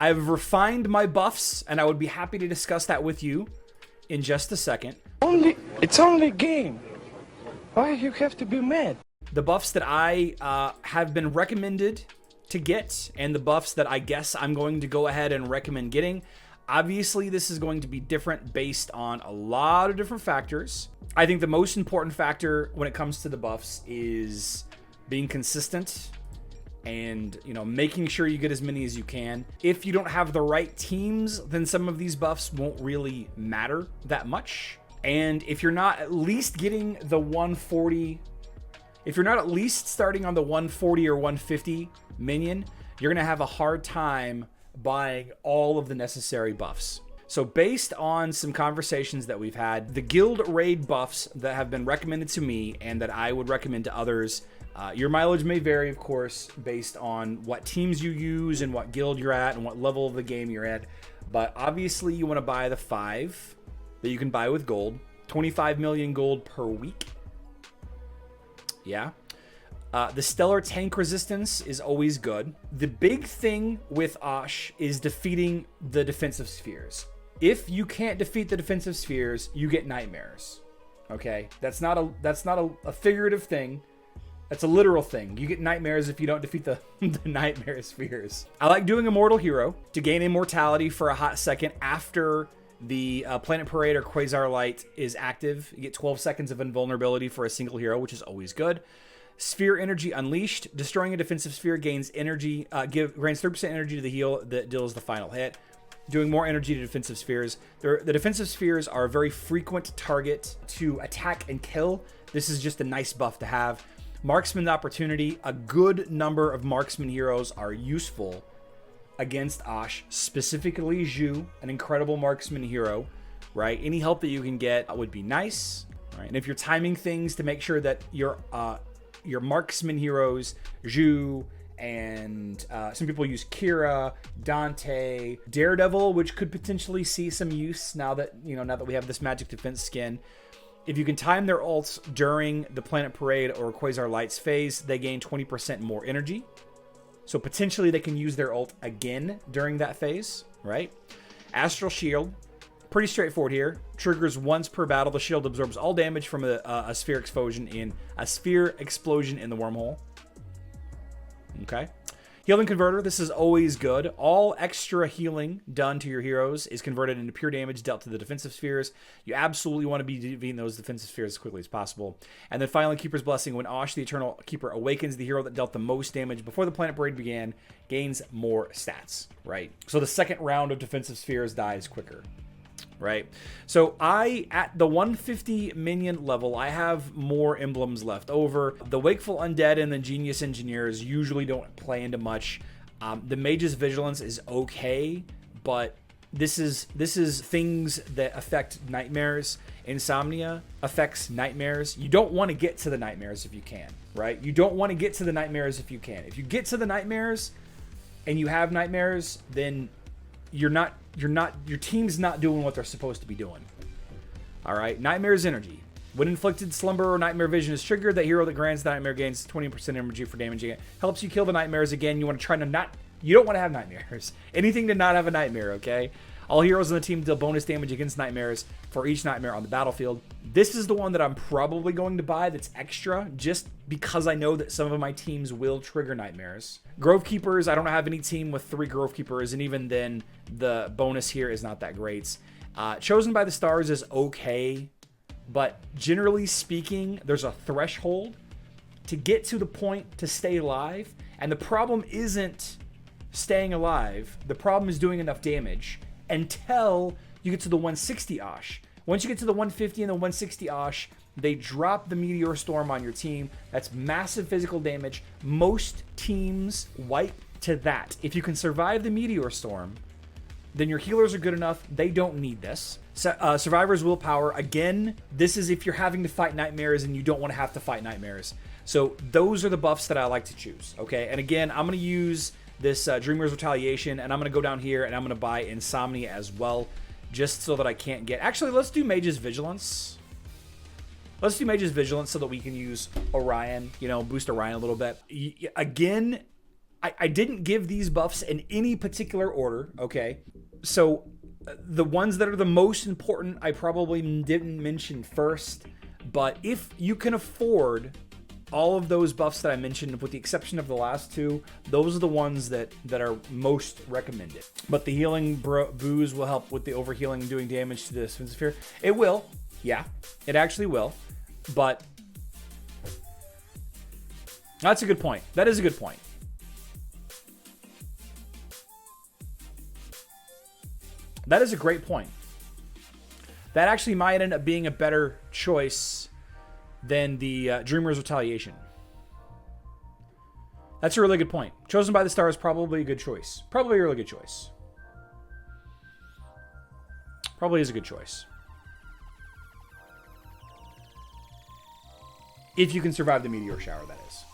I've refined my buffs, and I would be happy to discuss that with you in just a second. It's only a game. Why you have to be mad? The buffs that I have been recommended to get, and the buffs that I guess I'm going to go ahead and recommend getting. Obviously, this is going to be different based on a lot of different factors. I think the most important factor when it comes to the buffs is being consistent and, you know, making sure you get as many as you can. If you don't have the right teams, then some of these buffs won't really matter that much. And if you're not at least getting the 140, if you're not at least starting on the 140 or 150 minion, you're going to have a hard time buying all of the necessary buffs. So based on some conversations that we've had, the guild raid buffs that have been recommended to me and that I would recommend to others, your mileage may vary, of course, based on what teams you use and what guild you're at and what level of the game you're at. But obviously you want to buy the 5 that you can buy with gold. 25 million gold per week. Yeah. The stellar tank resistance is always good. The big thing with Ash is defeating the defensive spheres. If you can't defeat the defensive spheres, you get nightmares. Okay? That's not a figurative thing. That's a literal thing. You get nightmares if you don't defeat the nightmare spheres. I like doing Immortal Hero to gain immortality for a hot second after the Planet Parade or Quasar Light is active. You get 12 seconds of invulnerability for a single hero, which is always good. Sphere Energy Unleashed. Destroying a defensive sphere gains energy, grants 3% energy to the heal that deals the final hit. Doing more energy to defensive spheres. The defensive spheres are a very frequent target to attack and kill. This is just a nice buff to have. Marksman Opportunity. A good number of marksman heroes are useful against Ash, specifically Zhu, an incredible marksman hero, right? Any help that you can get would be nice, right? And if you're timing things to make sure that your marksman heroes, Zhu, and some people use Kira, Dante, Daredevil, which could potentially see some use now that we have this magic defense skin. If you can time their ults during the Planet Parade or Quasar Lights phase, they gain 20% more energy. So potentially they can use their ult again during that phase, right? Astral Shield, pretty straightforward here. Triggers once per battle. The shield absorbs all damage from a sphere explosion in the wormhole. Okay. Healing Converter. This is always good. All extra healing done to your heroes is converted into pure damage dealt to the defensive spheres. You absolutely want to be defeating those defensive spheres as quickly as possible. And then finally, Keeper's Blessing. When Ash, the Eternal Keeper, awakens, the hero that dealt the most damage before the Planet Parade began gains more stats, right? So the second round of defensive spheres dies quicker. Right? So at the 150 minion level, I have more emblems left over. The Wakeful Undead and the Genius Engineers usually don't play into much. The Mage's Vigilance is okay, but this is things that affect nightmares. Insomnia affects nightmares. You don't want to get to the nightmares if you can, right? You don't want to get to the nightmares if you can. If you get to the nightmares and you have nightmares, then your team's not doing what they're supposed to be doing. All right. Nightmare's Energy. When inflicted slumber or nightmare vision is triggered, the hero that grants the nightmare gains 20% energy for damaging it. Helps you kill the nightmares again. You want to try to you don't want to have nightmares. Anything to not have a nightmare, okay? All heroes on the team deal bonus damage against nightmares for each nightmare on the battlefield. This is the one that I'm probably going to buy that's extra, just because I know that some of my teams will trigger nightmares. Grove Keepers, I don't have any team with 3 Grove Keepers, and even then, the bonus here is not that great. Chosen by the Stars is okay, but generally speaking, there's a threshold to get to the point to stay alive, and the problem isn't staying alive. The problem is doing enough damage until you get to the 160 Osh. Once you get to the 150 and the 160 Osh, they drop the Meteor Storm on your team. That's massive physical damage. Most teams wipe to that. If you can survive the Meteor Storm, then your healers are good enough. They don't need this. Survivor's Willpower. Again, this is if you're having to fight nightmares and you don't want to have to fight nightmares. So those are the buffs that I like to choose. Okay, and again, I'm going to use this Dreamer's Retaliation, and I'm going to go down here and I'm going to buy Insomnia as well, just so that I can't get... Actually, let's do Mage's Vigilance. Let's do Mage's Vigilance so that we can use Orion, boost Orion a little bit. Again, I didn't give these buffs in any particular order, okay? So the ones that are the most important, I probably didn't mention first. But if you can afford all of those buffs that I mentioned, with the exception of the last two, those are the ones that are most recommended. But the healing booze will help with the overhealing, doing damage to the defensive sphere. It will. Yeah, it actually will. But that's a good point. That is a good point. That is a great point. That actually might end up being a better choice than the Dreamer's Retaliation. That's a really good point. Chosen by the Star is probably a good choice. Probably a really good choice. Probably is a good choice. If you can survive the meteor shower, that is.